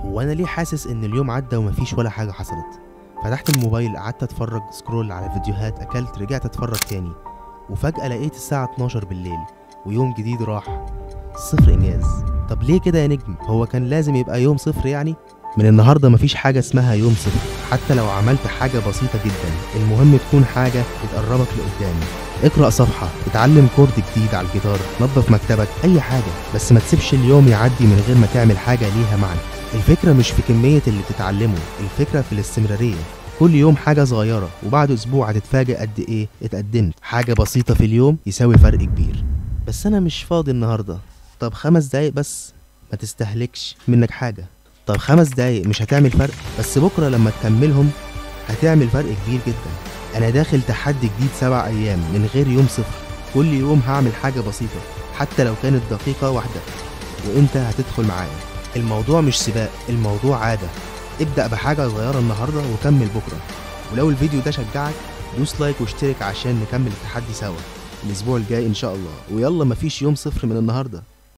هو انا ليه حاسس ان اليوم عدى ومفيش ولا حاجه حصلت؟ فتحت الموبايل، قعدت اتفرج سكرول على فيديوهات، اكلت، رجعت اتفرج تاني، وفجأة لقيت الساعة 12 بالليل ويوم جديد راح. صفر انجاز. طب ليه كده يا نجم؟ هو كان لازم يبقى يوم صفر يعني؟ من النهارده مفيش حاجة اسمها يوم صفر، حتى لو عملت حاجة بسيطة جدا، المهم تكون حاجة بتقربك لقدام. اقرأ صفحة، اتعلم كورد جديد على الجيتار، نظف مكتبك، أي حاجة، بس ما تسيبش اليوم يعدي من غير ما تعمل حاجة ليها معنى. الفكرة مش في كمية اللي بتتعلمه، الفكرة في الاستمرارية. كل يوم حاجة صغيرة، وبعد أسبوع هتتفاجئ قد إيه اتقدمت. حاجة بسيطة في اليوم يساوي فرق كبير. بس أنا مش فاضي النهاردة. طب 5 دقايق بس، ما تستهلكش منك حاجة. طب 5 دقايق مش هتعمل فرق، بس بكرة لما تكملهم هتعمل فرق كبير جدا. أنا داخل تحدي جديد 7 أيام من غير يوم صفر. كل يوم هعمل حاجة بسيطة، حتى لو كانت دقيقة واحدة، وإنت هتدخل معايا. الموضوع مش سباق، الموضوع عادة. ابدأ بحاجة صغيرة النهاردة وكمل بكرة. ولو الفيديو ده شجعك دوس لايك واشترك عشان نكمل التحدي سوا الأسبوع الجاي إن شاء الله. ويلا مفيش يوم صفر من النهاردة.